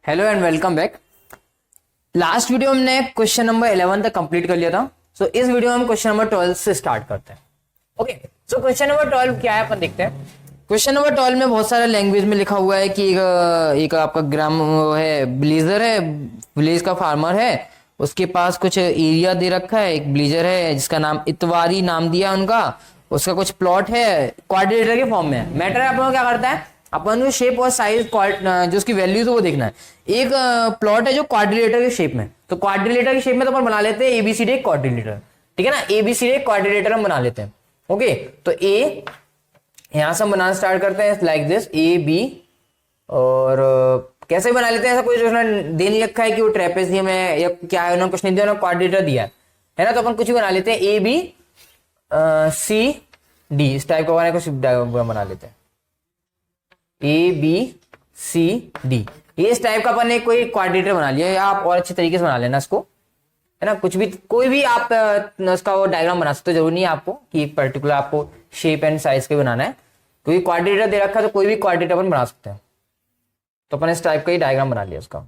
Hello and welcome back. Last video हमने question number 11 तक complete कर लिया था। सो इस वीडियो में हम क्वेश्चन नंबर 12 से स्टार्ट करते हैं। ओके, सो क्वेश्चन नंबर 12 क्या है अपन देखते हैं। क्वेश्चन नंबर 12 में बहुत सारे लैंग्वेज में लिखा हुआ है कि एक आपका ग्राम है, ब्लीजर है, विलेज का फार्मर है, उसके पास कुछ एरिया दे रखा है। एक ब्लीजर है जिसका नाम इतवारी नाम दिया उनका, उसका कुछ प्लॉट है, क्वाड्रिलेटर के फॉर्म में है। मैटर अपन को क्या करता है, अपन को शेप और साइज जो उसकी वैल्यूज है वो देखना है। एक प्लॉट है जो क्वाड्रिलेटर के शेप में, तो क्वाड्रिलेटर के शेप में तो अपन बना लेते हैं एबीसीडी क्वाड्रिलेटर, ठीक है ना। एबीसीडी क्वाड्रिलेटर हम बना लेते हैं। ओके, तो ए यहां से हम बनाना स्टार्ट करते हैं लाइक दिस ए बी, और कैसे बना लेते हैं, ऐसा कोई जो दे नहीं रखा है कि वो ट्रेपेजियम है या क्या है, उन्होंने कुछ नहीं दिया, उन्होंने क्वाड्रिलेटर दिया है ना। तो अपन कुछ भी बना लेते हैं, ए बी सी डी, इस टाइप का कुछ बना लेते हैं, ए बी सी डी। ये इस टाइप का अपन ने कोई क्वाड्रिलेटर बना लिया, या आप और अच्छे तरीके से बना लेना इसको, है ना। कुछ भी कोई भी आप उसका वो डायग्राम बना सकते हो, जरूरी नहीं है आपको कि एक पर्टिकुलर आपको शेप एंड साइज के बनाना है। कोई क्वाड्रिलेटर दे रखा है तो कोई भी क्वाड्रिलेटर अपन बना सकते हैं। तो अपन इस टाइप का ही डायग्राम बना लिया उसका।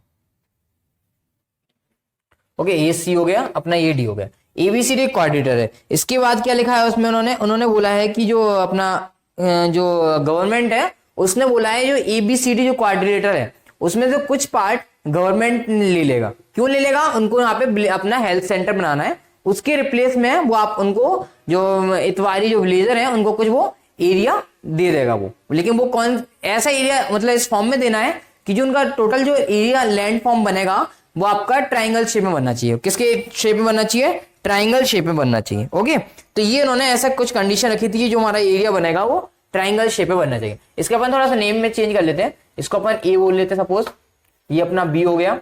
ओके, ये सी हो गया अपना, ये डी हो गया। एबीसीडी क्वाड्रिलेटर है। इसके बाद क्या लिखा है उसमें, उन्होंने बोला है कि जो अपना जो गवर्नमेंट है उसने बोला है जो एबीसीडी जो क्वाड्रिलेटर है उसमें से कुछ पार्ट गवर्नमेंट ले लेगा। क्यों ले लेगा, उनको यहाँ पे अपना हेल्थ सेंटर बनाना है, उसके रिप्लेस में वो आप उनको जो इतवारी जो विलेजर है उनको कुछ वो एरिया दे देगा वो। लेकिन वो कौन ऐसा एरिया, मतलब इस फॉर्म में देना है कि जो उनका टोटल जो एरिया लैंड फॉर्म बनेगा वो आपका ट्राइंगल शेप में बनना चाहिए। किसके शेप में बनना चाहिए, ट्राइंगल शेप में बनना चाहिए। ओके, तो ये उन्होंने ऐसा कुछ कंडीशन रखी थी कि जो हमारा एरिया बनेगा वो ट्राइंगल शेप में बनना चाहिए। इसके अपन थोड़ा सा नेम में चेंज कर लेते हैं, इसको अपन ए बोल लेते हैं, सपोज ये अपना बी हो गया।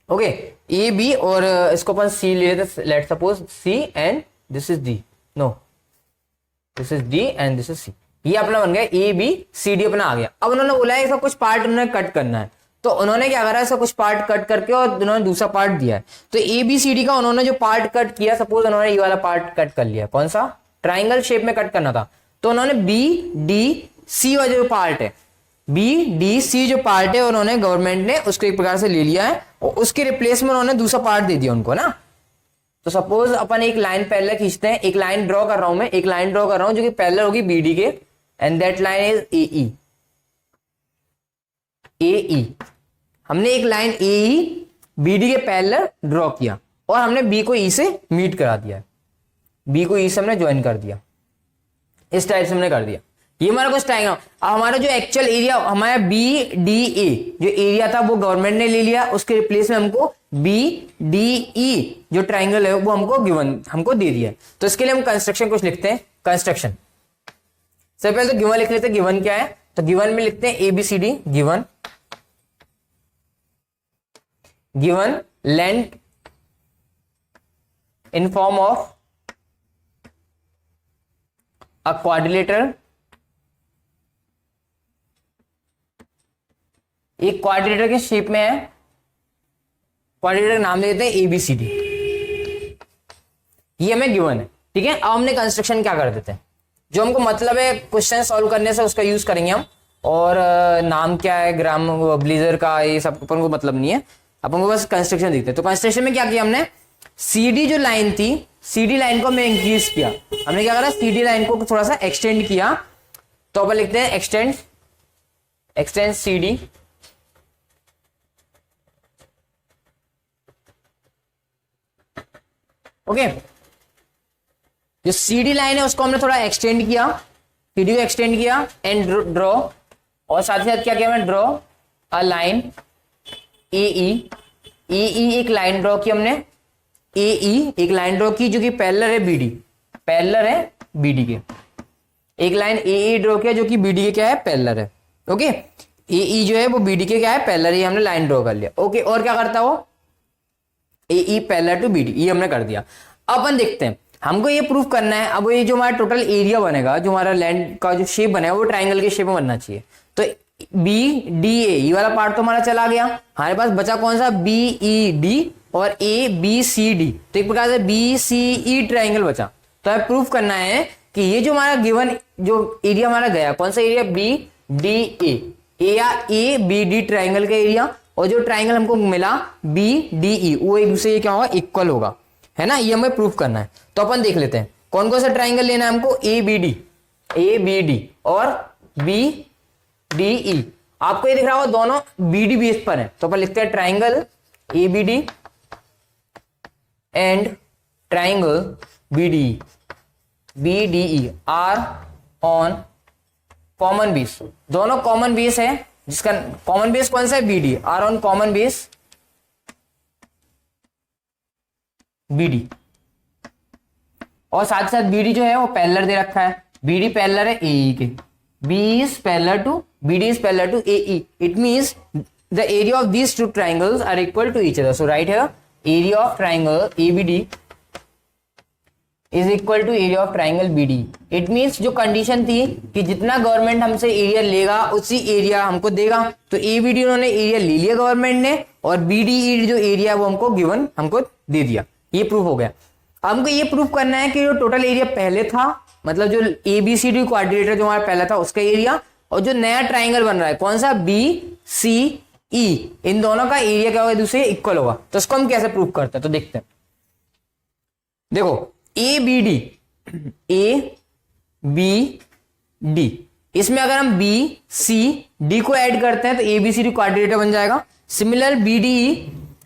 ओके, ए बी, और इसको अपन सी ले लेते, let suppose C and this is D, no this is D and this is C. ये अपना बन गया ए बी सी डी, अपना आ गया। अब उन्होंने बोला है इसका कुछ पार्ट उन्होंने कट करना है, तो उन्होंने क्या करा, इसका कुछ पार्ट कट करके और उन्होंने दूसरा पार्ट दिया है। तो ए बी सी डी का उन्होंने जो पार्ट कट किया, सपोज उन्होंने ये वाला पार्ट कट कर लिया, कौन सा, ट्राइंगल शेप में कट करना था, तो उन्होंने बी डी सी वाला जो पार्ट है, बी डी सी जो पार्ट है उन्होंने गवर्नमेंट ने उसको एक प्रकार से ले लिया है और उसके रिप्लेस में उन्होंने दूसरा पार्ट दे दिया उनको ना। तो सपोज अपन एक लाइन पैरेलल खींचते हैं, एक लाइन ड्रॉ कर रहा हूं मैं, एक लाइन ड्रॉ कर रहा हूं जो कि पैरेलल होगी बीडी के, and that line is A E. हमने एक लाइन ए ई बीडी के पैरेलल ड्रॉ किया और हमने बी को ई से मीट करा दिया, बी को ई से हमने ज्वाइन कर दिया, इस टाइप से हमने कर दिया। ये हमारा कुछ टाइम, अब हमारा जो एक्चुअल एरिया हमारा बी डी ए जो एरिया था वो गवर्नमेंट ने ले लिया, उसके रिप्लेस में हमको बी डी ई जो ट्राइंगल है वो हमको गिवन हमको दे दिया। तो इसके लिए हम कंस्ट्रक्शन कुछ लिखते हैं, कंस्ट्रक्शन। सबसे पहले तो गिवन लिख लेते हैं, गिवन क्या है, तो गिवन में लिखते हैं ABCD, given given land in form of a quadrilateral, एक क्वाड्रिलेटर के शेप में है, क्वाड्रिलेटर नाम ले देते हैं एबीसीडी, ये हमें गिवन है, ठीक है। अब हमने कंस्ट्रक्शन क्या कर देते हैं, जो हमको मतलब है क्वेश्चन सॉल्व करने से उसका यूज करेंगे हम, और नाम क्या है ग्राम ब्लीजर का, ये सब अपन को मतलब नहीं है, अपन को बस कंस्ट्रक्शन दिखते हैं। तो कंस्ट्रक्शन में क्या किया हमने, सीडी जो लाइन थी, सीडी लाइन को हमने इंक्रीज किया, हमने क्या करा, सीडी लाइन को थोड़ा सा एक्सटेंड किया, तो अपन लिखते हैं एक्सटेंड सीडी, ओके। जो सीडी लाइन है उसको हमने थोड़ा एक्सटेंड किया, सीडी को एक्सटेंड किया एंड ड्रॉ, और साथ ही साथ क्या किया हमने, ड्रॉ अ लाइन ए ई, एक लाइन ड्रॉ की हमने ए ई, एक लाइन ड्रॉ की जो कि पैरेलल है बीडी, पैरेलल है बीडी के, एक लाइन ए ई ड्रॉ किया जो कि बीडी के क्या है, पैरेलल है। ओके, ए ई जो है वो बीडी के क्या है, पैरेलल है, हमने लाइन ड्रॉ कर लिया। ओके, और क्या करता वो, ए ई पैरेलल टू बीडी, ये हमने कर दिया। अब अपन देखते हैं, हमको ये प्रूफ करना है, अब ये जो हमारा टोटल एरिया बनेगा, जो हमारा लैंड का जो शेप बनेगा वो ट्राइंगल के शेप में बनना चाहिए। तो बी डी ए ये वाला पार्ट तो हमारा चला गया, हमारे पास बचा कौन सा, बी ई डी और ए बी सी डी, तो एक प्रकार से बी सी ई ट्राइंगल बचा। तो हमें प्रूफ करना है कि ये जो हमारा गिवन जो एरिया हमारा गया, कौन सा एरिया, बी डी ए, ए या ए बी डी ट्राइंगल का एरिया, और जो ट्राइंगल हमको मिला BDE वो एक दूसरे के क्या होगा, इक्वल होगा, है ना। ये हमें प्रूव करना है। तो अपन देख लेते हैं कौन कौन सा ट्राइंगल लेना है हमको। ABD और BDE। आपको ये दिख रहा होगा दोनों BD बेस पर है, तो अपन लिखते हैं triangle ABD and triangle BDE are on common base. दोनों कॉमन बेस है, जिसका कॉमन बेस कौन सा है, BD। Are on common base BD, और साथ साथ BD जो है वो पैरेलल दे रखा है। BD पैरेलल है AE के, BD is parallel to AE. It means the area of these two triangles are equal to each other. So right here, area of triangle ABD is equal to area of triangle BD. It means जो condition थी कि जितना government हमसे area लेगा उसी area हमको देगा, तो ABD उन्होंने एरिया ले लिया गवर्नमेंट ने, और BDE जो एरिया वो हमको गिवन हमको दे दिया। ये प्रूफ हो गया। हमको ये प्रूफ करना है कि जो टोटल एरिया पहले था, मतलब जो ABCD क्वाड्रिलेटरल जो हमारा पहला था उसका एरिया, और जो नया ट्राइंगल बन रहा है कौन सा, BCE, इन दोनों का एरिया क्या होगा, एक दूसरे इक्वल होगा। तो इसको हम कैसे प्रूफ करते हैं, तो देखते हैं। देखो ABD, इसमें अगर हम BCD को ऐड करते हैं तो ABCD क्वाड्रिलेटरल बन जाएगा। सिमिलर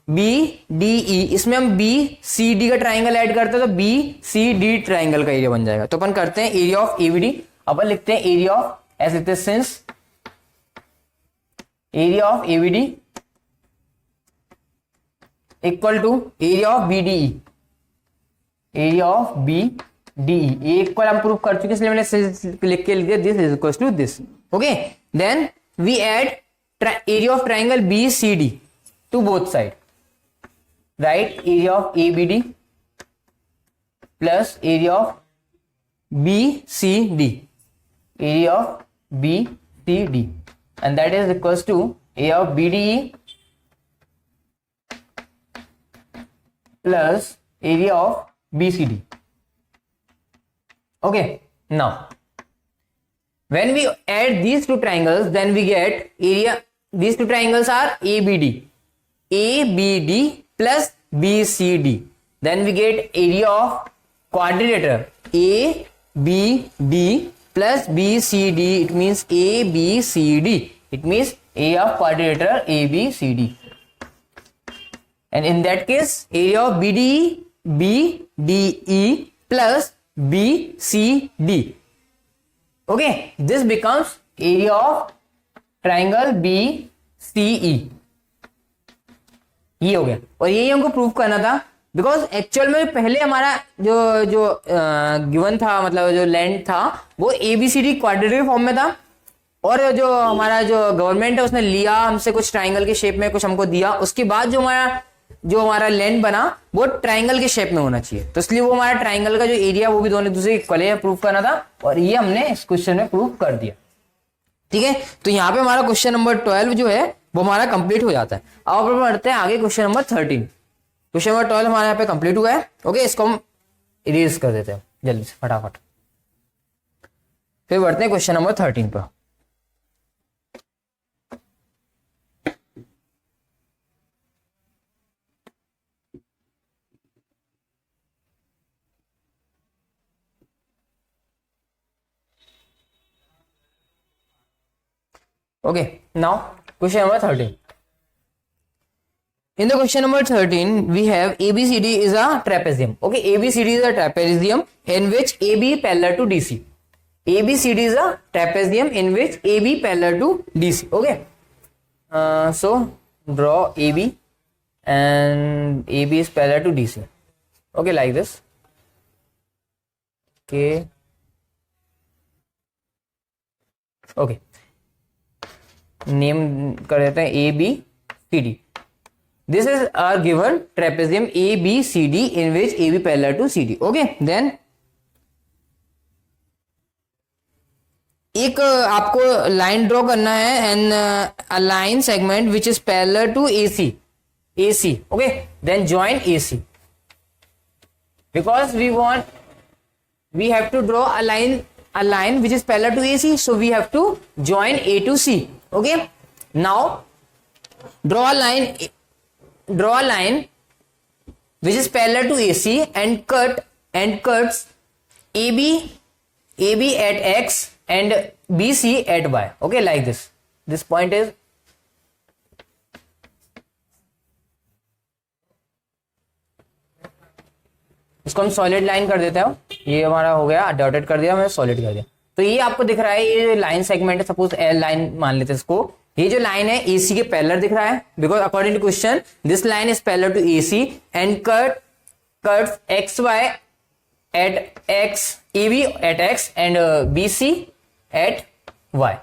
BDE, इसमें हम BCD का ट्राइंगल ऐड करते हैं तो BCD ट्राइंगल का एरिया बन जाएगा। तो अपन करते हैं एरिया ऑफ ABD, अपन लिखते हैं एरिया ऑफ, ऐसे लिखते हैं since area of ABD equal to area of BDE, area of BDE equal हम प्रूव कर चुके, इसलिए मैंने लिख के लिख दिया this is equal to this. Okay, then we add area of triangle BCD to both side. Right, area of ABD plus area of BCD, area of BCD, and that is equals to area of BDE plus area of BCD. Okay, now when we add these two triangles, then we get area. These two triangles are ABD plus BCD. Then we get area of quadrilateral ABD plus BCD. It means ABCD. It means area of quadrilateral ABCD. And in that case, area of BDE plus BCD. Okay, this becomes area of triangle BCE. ये हो गया, और यही हमको prove करना था, because actual में पहले हमारा जो गिवन था, मतलब जो लैंड था वो ABCD क्वाड्रिलेटरल फॉर्म में था, और जो हमारा जो गवर्नमेंट है उसने लिया हमसे कुछ ट्राइंगल के शेप में कुछ हमको दिया, उसके बाद जो हमारा लैंड बना वो ट्राइंगल के शेप में होना चाहिए। तो इसलिए वो हमारा ट्राइंगल का जो एरिया वो भी दोनों दूसरे इक्वल है, प्रूव करना था, और ये हमने इस क्वेश्चन में प्रूव कर दिया। ठीक है, तो यहाँ पे हमारा क्वेश्चन नंबर 12 जो है वो हमारा कंप्लीट हो जाता है। अब अपन बढ़ते हैं आगे क्वेश्चन नंबर 13। क्वेश्चन नंबर 12 हमारे यहाँ पे कंप्लीट हुआ है। ओके, इसको हम इरेज कर देते हैं जल्दी से फटाफट, फिर बढ़ते हैं क्वेश्चन नंबर 13 पर। Okay, now question number 13. In the question number 13, we have ABCD is a trapezium. Okay, ABCD is a trapezium in which AB parallel to DC. ABCD is a trapezium in which AB parallel to DC. Okay, so draw AB and AB is parallel to DC. Okay, like this. Okay, name कर देते हैं ABCD. This is our given trapezium ABCD in which AB parallel to CD. Okay, then एक आपको line draw करना है and a line segment which is parallel to AC. Okay, then join AC because we have to draw a line which is parallel to AC, so we have to join A to C. Okay, now draw a line which is parallel to AC and cuts AB at X and BC at Y. Okay, like this point is इसको हम solid line कर देते हैं। ये हमारा हो गया, dotted कर दिया, मैंने सॉलिड कर दिया। तो ये आपको दिख रहा है, ये लाइन सेगमेंट है, सपोज एल लाइन मान लेते हैं इसको। ये जो लाइन है AC के पैरेलल दिख रहा है, because according to question this line is parallel to AC and cuts XY at X, AB at X and BC at Y।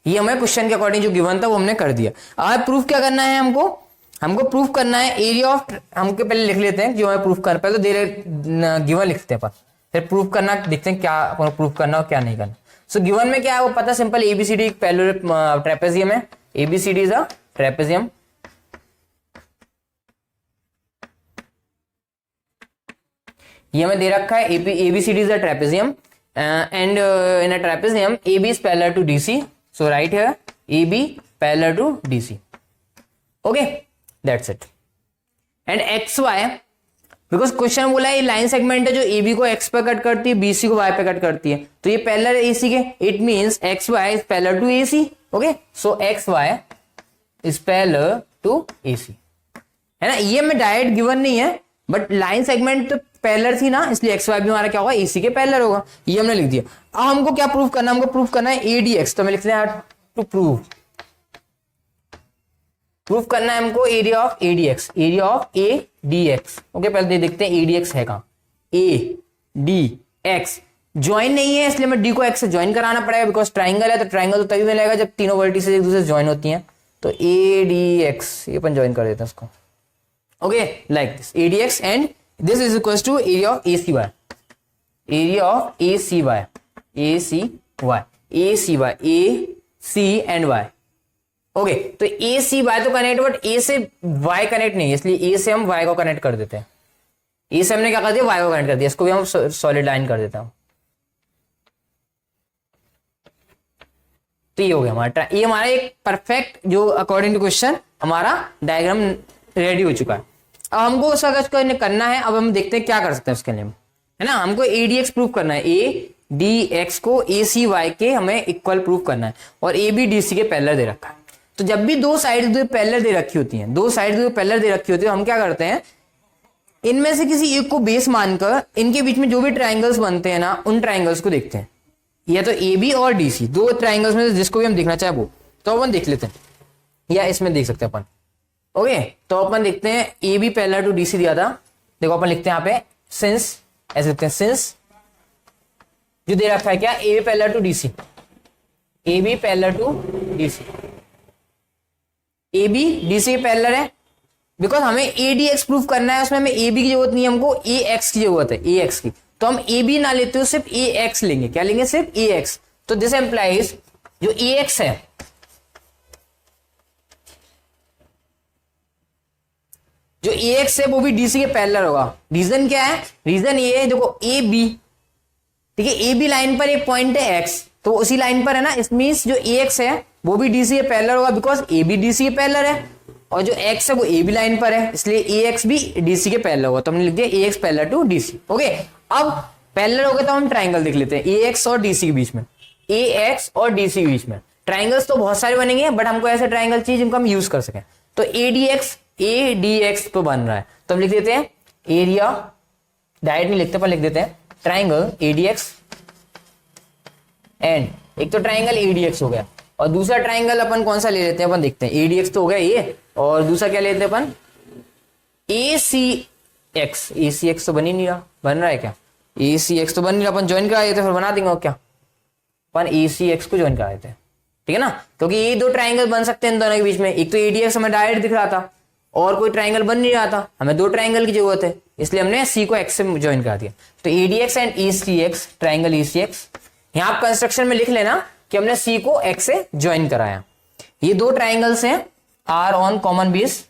ये हमें क्वेश्चन के अकॉर्डिंग जो गिवन था वो हमने कर दिया। अब प्रूफ क्या करना है हमको प्रूफ करना है एरिया ऑफ, हमको पहले लिख लेते हैं जो हमें प्रूफ करना, पहले तो दे रहे गिवन लिखते हैं अपन, फिर प्रूफ करना देखते हैं क्या प्रूफ करना और क्या नहीं करना। सो गिवन में क्या है वो पता, सिंपल ABCD एक पैरेलल ट्रेपेजियम है, ABCD इज अ ट्रेपेजियम। ये हमें दे रखा है ABCD is a trapezium and in a trapezium AB is parallel to DC, so right here AB parallel to DC, okay, that's it। and XY, because question बोला है line segment है जो AB को X पे cut करती है, BC को Y पे कट करती है, तो ये पैरेलल है AC के, it means XY is parallel to AC, okay, so XY is parallel to AC, है ना। ये में डायरेक्ट गिवन नहीं है, बट लाइन सेगमेंट तो पैरेलल थी ना, इसलिए XY भी हमारा क्या होगा, AC के पैरेलल होगा, ये हमने लिख दिया। अब हमको क्या प्रूफ करना है, हमको प्रूफ करना है ADX, तो मैं लिखते हैं टू प्रूफ करना है हमको area of ADX, area of ADX, okay. पहले देखते हैं ADX है कहां, ADX ज्वाइन नहीं है, इसलिए मैं D को X से ज्वाइन कराना पड़ेगा, बिकॉज ट्राइंगल है, तो ट्राइंगल तो तभी मिलेगा जब तीनों वर्टिसेस एक दूसरे से ज्वाइन होती हैं। तो ADX ये अपन ज्वाइन कर देते हैं इसको, okay, like this ADX and this is equals to area of ACY, area of ACY, AC and Y, okay. तो ACY तो कनेक्ट, बट A से Y कनेक्ट नहीं है, इसलिए A से हम Y को कनेक्ट कर देते हैं। A से हमने क्या कर दिया, Y को कनेक्ट कर दिया, इसको भी हम सॉलिड लाइन कर देता हूं। तो ये हो गया हमारा, ये हमारा एक परफेक्ट जो अकॉर्डिंग टू क्वेश्चन हमारा डायग्राम रेडी हो चुका है। अब हमको उसका करना है, अब हम देखते हैं क्या कर सकते हैं उसके लिए, है ना। हमको ADX प्रूफ करना है, ADX को ACY के हमें इक्वल प्रूफ करना है, और AB DC के पैरेलल दे रखा है। तो जब भी दो साइड पैरेलल दे रखी होती हैं, तो हम क्या करते हैं, इनमें से किसी एक को बेस मानकर इनके बीच में जो भी ट्राइंगल्स बनते हैं ना, उन ट्राइंगल्स को देखते हैं, या तो AB और DC, दो ट्राइंगल्स में जिसको भी हम देखना चाहे वो, तो अपन देख लेते हैं, या इसमें देख सकते हैं अपन, ओके। तो अपन देखते हैं AB पैरेलल टू DC दिया था, देखो अपन लिखते हैं यहाँ पे सिंस, ऐसे लिखते हैं सिंस, जो दे रखा है क्या, AB parallel to DC, AB parallel to DC, AB DC के पैरेलल है, बिकॉज हमें ADX प्रूफ करना है, उसमें हमें AB की जरूरत नहीं है, हमको AX की जरूरत है, AX की। तो हम AB ना लेते हो, सिर्फ AX लेंगे, क्या लेंगे, सिर्फ AX। तो दिस एम्प्लाइज जो AX है, जो AX है वो भी DC के पैरेलल होगा। रीजन क्या है, रीजन ये है, देखो AB, ठीक है, AB लाइन पर एक पॉइंट है X, तो उसी लाइन पर है ना, इट मींस जो AX है वो भी DC के पैरेलल होगा, बिकॉज AB DC के पैरेलल है, और जो X है वो AB लाइन पर है, इसलिए AX भी DC के पैरेलल होगा। तो हमने लिख दिया AX parallel to DC, okay. अब पैरेलल हो गया तो हम ट्राइंगल देख लेते हैं AX और DC के बीच में, AX और DC के बीच में। ट्राइंगल्स तो बहुत सारे बनेंगे, बट हमको ऐसे ट्राइंगल चाहिए जिनको हम यूज कर सकें। तो ADX तो बन रहा है, तो हम लिख देते हैं एरिया, डायरेक्ट नहीं लिखते पर लिख देते हैं ट्राइंगल ADX एंड, एक तो ट्राइंगल ADX हो गया, और दूसरा ट्राइंगल अपन कौन सा ले लेते हैं, अपन देखते हैं। ADX तो हो गया ये, और दूसरा क्या लेते हैं अपन, ACX। ACX तो बन ही नहीं रहा, बन रहा है क्या, ACX तो बन नहीं रहा, अपन ज्वाइन करा देते, फिर बना देंगे, और क्या, अपन ACX को ज्वाइन करा देते हैं, ठीक है ना। क्योंकि ये दो ट्राइंगल बन सकते हैं इन दोनों के बीच में, एक तो ADX हमें डायरेक्ट दिख रहा था, और कोई ट्राइंगल बन नहीं रहा था, हमें दो ट्राइंगल की जरूरत है, इसलिए हमने C को X से ज्वाइन करा दिया। तो ADX and ACX, triangle ACX, यहां आप कंस्ट्रक्शन में लिख लेना कि हमने C को X से ज्वाइन कराया। ये दो ट्राइंगल्स हैं, are on common base,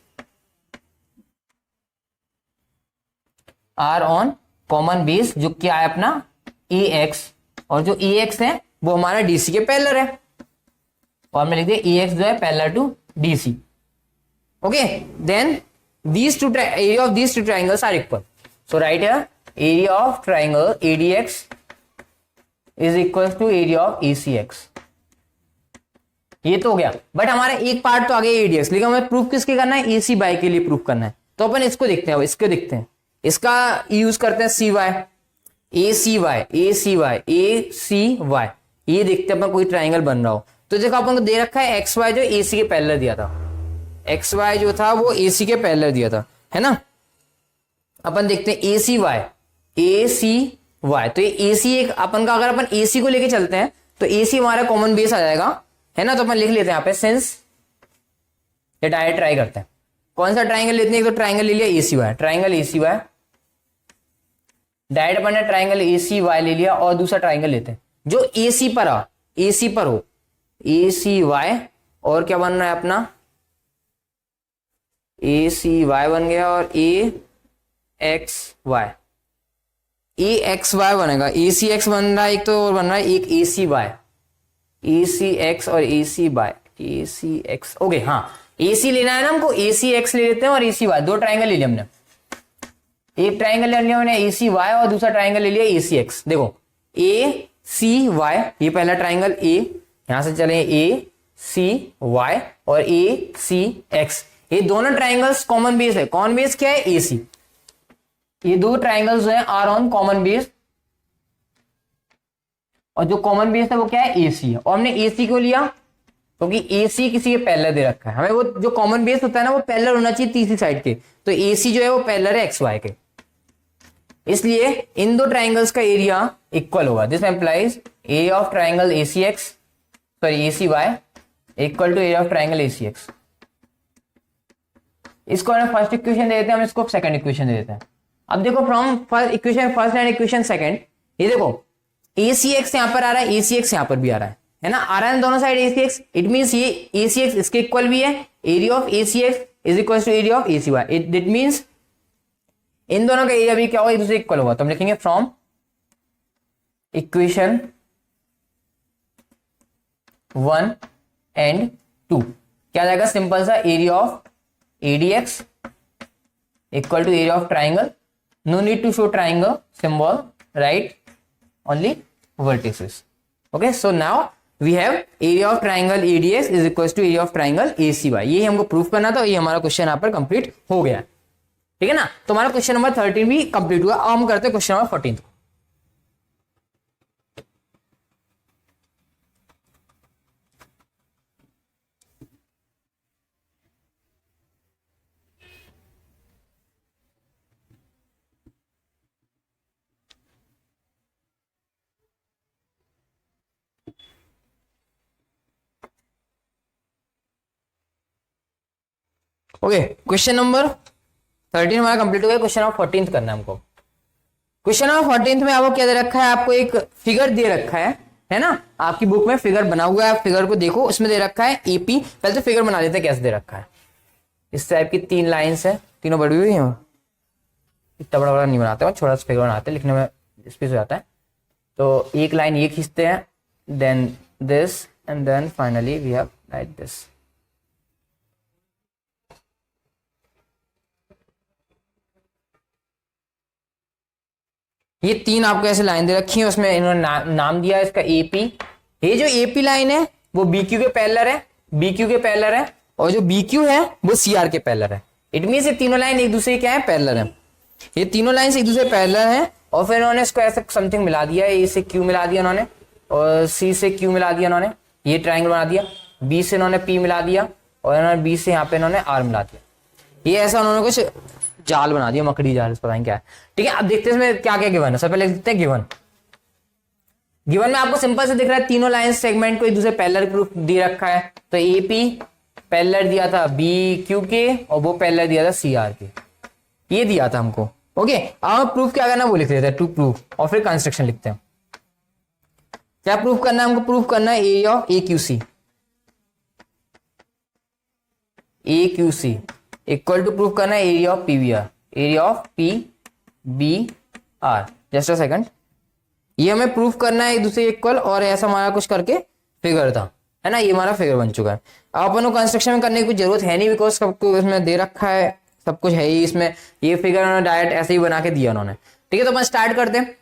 are on common base, जो क्या है अपना AX, और जो AX है वो हमारा DC के पैरेलल है, और हमने लिख दिया AX जो है parallel to DC, okay, then these two area of these two triangles are equal. So write here area of triangle ADX is equal to area of ACX. ये तो हो गया, बट हमारा एक पार्ट तो आ गया ADX, लेकिन हमें प्रूफ किसके करना है, AC बाय के लिए प्रूफ करना है। तो अपन इसको देखते हैं, इसको देखते हैं, इसका यूज करते हैं CY, ACY, ACY, ACY, ये देखते हैं अपन कोई ट्राइंगल बन रहा हो। तो देखो अपन को दे रखा है XY जो AC के पैरेलल दिया था, XY जो था वो AC के पैरेलल दिया था, है ना। अपन देखते हैं ACY, ACY, तो ये AC एक अपन का, अगर अपन AC को लेके चलते हैं तो AC हमारा कॉमन बेस आ जाएगा, है ना। तो अपन लिख लेते हैं यहाँ पे सिंस, ये डायरेक्ट ट्राई करते हैं, कौन सा ट्राइंगल लेते हैं। एक तो ट्राइंगल ले लिया ACY, ट्राइंगल ACY, डायरेक्ट अपन ने ट्राइंगल ACY ले लिया, और दूसरा ट्राइंगल लेते हैं जो AC पर आ, AC पर हो, ACY, और क्या बन रहा है अपना ACY बन गया, और AXY, AXY बनेगा, ACX बन रहा है एक तो, और बन रहा है एक ACY, ACX और ACY, ACX, ओके हाँ, AC लेना है ना हमको, ACX ले लेते हैं और ACY, दो ट्राइंगल ले लिया हमने, एक ट्राइंगल ले लिया हमने ACY और दूसरा ट्राइंगल ले लिया ACX। देखो ACY, ये पहला ट्राइंगल A, यहां से चले ACY और ACX, ये दोनों ट्राइंगल्स कॉमन बेस है। कॉमन बेस क्या है, AC। ये दो ट्राइंगल्स जो है आर ऑन कॉमन बेस, और जो कॉमन बेस है वो क्या है, AC है। और हमने AC को लिया क्योंकि AC किसी के पैरेलल दे रखा है, हमें वो जो कॉमन बेस होता है ना वो पैरेलल होना चाहिए तीसरी साइड के, तो AC जो है वो पैरेलल है XY के, इसलिए इन दो ट्राइंगल्स का एरिया इक्वल होगा। This implies area of triangle ACX, sorry ACY equal to area of triangle ACX। इसको हम फर्स्ट इक्वेशन दे देते हैं, हम इसको सेकंड इक्वेशन दे देते हैं। अब देखो from first equation first and equation second, ये देखो ACX यहां पर आ रहा है, ACX यहां पर भी आ रहा है ना, आ रहा है दोनों साइड ACX, इट मींस ये ACX इसके इक्वल भी है, area of ACX is equal to area of ACY, it means इन दोनों का एरिया भी क्या होगा, एक दूसरे इक्वल होगा। तो हम लिखेंगे फ्रॉम इक्वेशन 1 एंड 2 क्या जाएगा, सिंपल सा area of ADX equal to area of triangle, no need to show triangle symbol, right, only vertices. Okay, so now we have area of triangle ADX is equals to area of triangle ACY। ये हमको proof करना था, ये हमारा question यहाँ पर complete हो गया, ठीक है ना। तो हमारा क्वेश्चन नंबर 13 भी कंप्लीट हुआ। अब हम करते हैं question number 14। Okay, question number 13 हमारा कंप्लीट हो गया। क्वेश्चन नंबर 14 करना है हमको। क्वेश्चन नंबर 14 में आपको क्या दे रखा है, आपको एक फिगर दे रखा है ना, आपकी बुक में फिगर बना हुआ है, आप फिगर को देखो, उसमें दे रखा है AP। पहले तो फिगर बना लेते हैं कैसे दे रखा है। इस टाइप की 3 लाइन्स है, तीनों बड़ी हुई है, इतना बड़ा बड़ा नहीं बनाते हैं, छोटा सा फिगर बनाते हैं, लिखने में स्पेस हो जाता है। तो एक लाइन ये खींचते हैं, then this, and then finally we have like this. ये 3 आपको ऐसे लाइन दे रखी है, उसमें इन्होंने नाम दिया है इसका AP। ये जो AP लाइन है वो BQ के पैरेलल है, BQ के पैरेलल है, और जो BQ है वो CR के पैरेलल है। इट मींस ये तीनों लाइन एक दूसरे क्या है, पैरेलल है। ये तीनों लाइन एक दूसरे पैरेलल है, और फिर इन्होंने इसको ऐसे समथिंग मिला दिया, A से Q मिला दिया इन्होंने, और C से Q मिला दिया इन्होंने, ये ट्राइंगल बना दिया। B से इन्होंने P मिला दिया, और इन्होंने B से यहाँ पे इन्होंने R मिला दिया। ये ऐसा उन्होंने कुछ जाल बना दिया, मकड़ी जाल, पता नहीं क्या है, ठीक है। अब देखते हैं इसमें क्या क्या गिवन है। सबसे पहले देखते हैं गिवन। गिवन में आपको सिंपल से दिख रहा है, तीनों लाइन सेगमेंट को एक दूसरे पैरेलल प्रूफ दे रखा है। तो AP पैरेलल दिया था BQ के, और वो पैरेलल दिया था CR के, ये दिया था हमको। ओके, अब प्रूफ क्या करना वो लिख देते हैं, टू प्रूफ, और फिर कंस्ट्रक्शन लिखते हैं। क्या प्रूफ करना है हमको, प्रूफ करना है area of AQC, AQC equal to proof करना है area of PBR, area of PBR। Just a second, ये हमें प्रूफ करना है एक दूसरे इक्वल, और ऐसा हमारा कुछ करके फिगर था, है ना, ये हमारा फिगर बन चुका है। अब अपन को कंस्ट्रक्शन में करने की कुछ जरूरत है नहीं, बिकॉज सबको इसमें दे रखा है, सब कुछ है ही इसमें, ये फिगर उन्होंने डायरेक्ट ऐसे ही बना के दिया उन्होंने। ठीक है, तो अपन स्टार्ट करते हैं।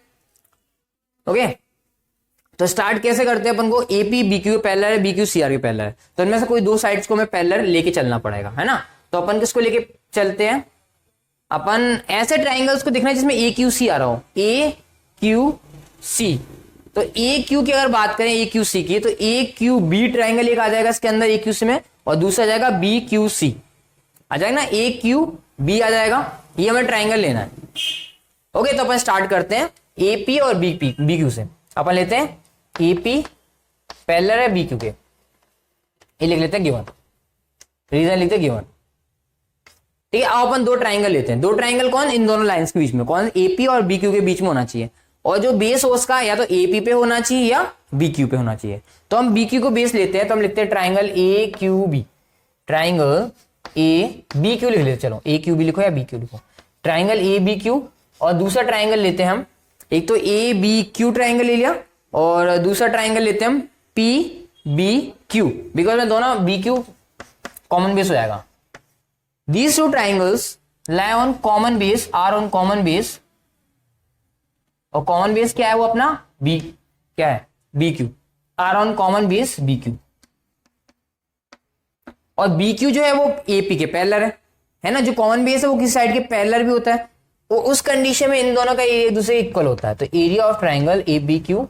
ओके, तो स्टार्ट कैसे करते हैं अपन को, एपी बीक्यू पैरेलल है, बीक्यू सीआर के पैरेलल है, तो इनमें से कोई दो साइड्स को हमें पैरेलल लेके चलना पड़ेगा, है ना। तो अपन किसको लेके चलते हैं, अपन ऐसे ट्राइंगल्स को देखना है जिसमें ए क्यू सी आ रहा हो, ए क्यू सी। तो ए क्यू की अगर बात करें ए क्यू सी की, तो ए क्यू बी ट्राइंगल एक आ जाएगा इसके अंदर ए क्यू सी में, और दूसरा आ जाएगा बी क्यू सी आ जाएगा ना, ए क्यू बी आ जाएगा, ये हमें ट्राइंगल लेना है। ओके, तो अपन स्टार्ट करते हैं ए पी और बी क्यू से। अपन लेते हैं ए पी पैरेलल है बी क्यू के, ये लिख लेते हैं गिवन, रीजन लिखते हैं गिवन। ठीक है, अब अपन दो ट्राइंगल लेते हैं, दो ट्राइंगल कौन, इन दोनों लाइंस के बीच में, कौन, एपी और बीक्यू के बीच में होना चाहिए, और जो बेस हो उसका या तो एपी पे होना चाहिए या बीक्यू पे होना चाहिए। तो हम बीक्यू को बेस लेते हैं, तो हम लिखते हैं triangle A Q B, triangle A B Q लिख लेते, चलो ए क्यू बी लिखो या बी क्यू लिखो, ट्राइंगल ए बी क्यू। और दूसरा ट्राइंगल लेते हैं हम, एक तो ए बी क्यू ट्राइंगल ले लिया, और दूसरा ट्राइंगल लेते हैं हम पी बी क्यू, बिकॉज में दोनों बी क्यू कॉमन बेस हो जाएगा। These two triangles lie on common base, are on common base, और common base क्या है वो अपना B, क्या है BQ, are on common base BQ, और BQ जो है वो AP के पैरेलल है ना, जो common base है वो किसी साइड के पैरेलल भी होता है, वो उस कंडीशन में इन दोनों का एरिया एक दूसरे इक्वल होता है। तो area of triangle ABQ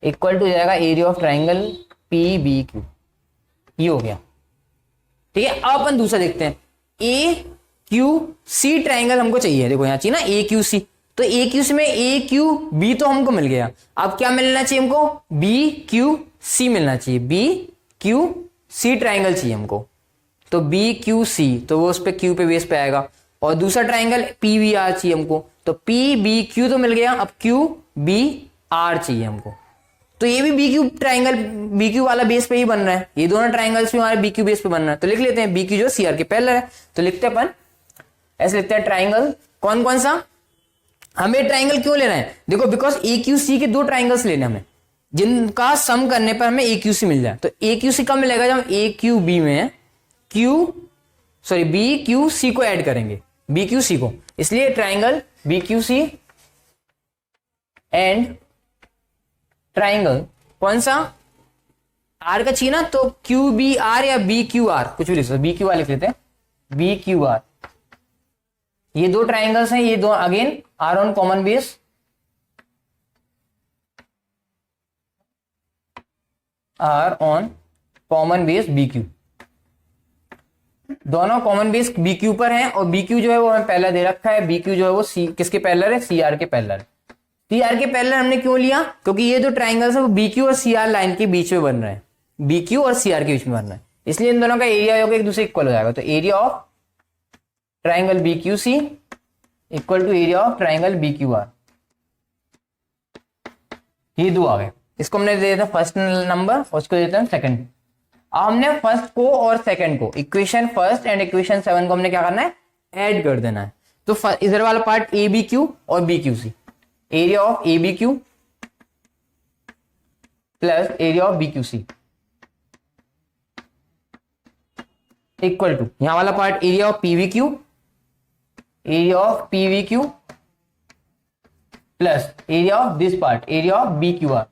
equal to जाएगा एरिया ऑफ ट्राइंगल PBQ, ये हो गया। ठीक है, अब अपन दूसरा देखते हैं, ए क्यू सी ट्राइंगल हमको चाहिए, देखो यहाँ चाहिए ना ए क्यू सी, तो ए क्यू सी में ए क्यू बी तो हमको मिल गया, अब क्या मिलना चाहिए हमको, बी क्यू सी मिलना चाहिए, बी क्यू सी ट्राइंगल चाहिए हमको, तो बी क्यू सी, तो वो उस पे क्यू पे बेस पे आएगा, और दूसरा ट्राइंगल पी बी आर चाहिए हमको, तो पी बी क्यू तो मिल गया, अब क्यू बी आर चाहिए हमको, तो ये भी B Q triangle B Q वाला बेस पे ही बन रहा है, ये दोनों ट्राइंगल्स भी हमारे बी क्यू बेस पे बन रहा है। तो लिख लेते हैं बी क्यू जो सी आर के पैरेलल है, तो लिखते हैं अपन ऐसे लिखते हैं ट्राइंगल कौन कौन सा, हमें ट्राइंगल क्यों लेना है, देखो बिकॉज ए क्यू सी के दो ट्राइंगल्स लेने हमें, जिनका सम करने पर हमें ए क्यू सी मिल जाए। तो ए क्यू सी कब मिलेगा, जब ए क्यू बी में बी क्यू सी को ऐड करेंगे, बी क्यू सी को, इसलिए triangle B Q C and triangle कौन सा आर का चाहिए ना, तो क्यू बी आर या बी क्यू आर कुछ भी लिख सकते, बी क्यू आर लिख लेते हैं, बी क्यू आर, ये दो ट्राइंगल्स हैं, ये दो again are on common base, are on common base B Q, दोनों कॉमन बेस बी क्यू पर हैं, और बी क्यू जो है वो हमें पहला दे रखा है, बी क्यू जो है वो सी किसके पैरेलल है, सी आर के पैरेलल। सी आर के पैरेलल हमने क्यों लिया, क्योंकि ये जो ट्राइंगल्स है वो बी क्यू और सी आर लाइन के बीच में बन रहे हैं, बी क्यू और सी आर के बीच में बन रहे हैं, इसलिए इन दोनों का एरिया होगा एक दूसरे इक्वल हो जाएगा। तो area of triangle B Q C equal to area of triangle B Q R, ये दो आ गए, इसको हमने दे देता फर्स्ट नंबर और उसको देते हैं सेकंड। अब हमने फर्स्ट को और सेकंड को, इक्वेशन फर्स्ट एंड इक्वेशन 7 को हमने क्या करना है, ऐड कर देना है। तो इधर वाला पार्ट ए बी क्यू और B Q C, area of A B Q plus area of B Q C equal to यहां वाला part area of P V Q, area of P V Q plus area of this part area of B Q R,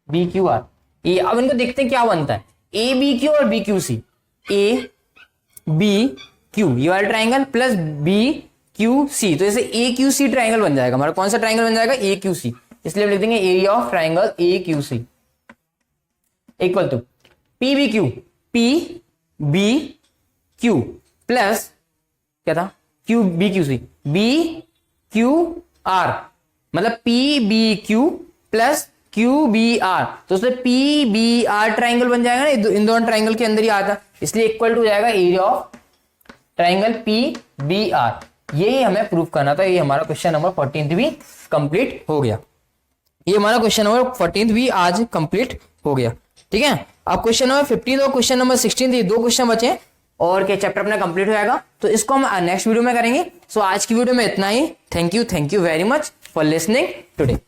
B Q R. ये अब इनको देखते हैं क्या बनता है, ए बी क्यू और B Q C, A B Q ये वाला triangle plus B Q C, तो जैसे ए क्यू सी ट्राइंगल बन जाएगा हमारा, कौन सा ट्राइंगल बन जाएगा, ए क्यू सी, इसलिए हम लिख देंगे area of triangle A Q C equal to P B Q, P B Q plus क्या था, Q B Q C, B Q R, मतलब P B Q plus Q B R, तो उसमें पी बी आर ट्राइंगल बन जाएगा ना, इन दोनों triangle के अंदर ही आता, इसलिए इक्वल टू हो जाएगा area of triangle P B R. यही हमें प्रूफ करना था, ये हमारा क्वेश्चन नंबर 14 भी कंप्लीट हो गया, ये हमारा क्वेश्चन नंबर 14 भी आज कंप्लीट हो गया। ठीक है, अब क्वेश्चन नंबर 15 और क्वेश्चन नंबर 16 ये दो क्वेश्चन बचे और क्या चैप्टर अपना कंप्लीट हो जाएगा, तो इसको हम नेक्स्ट वीडियो में करेंगे। सो आज की वीडियो में इतना ही, thank you very much for listening today.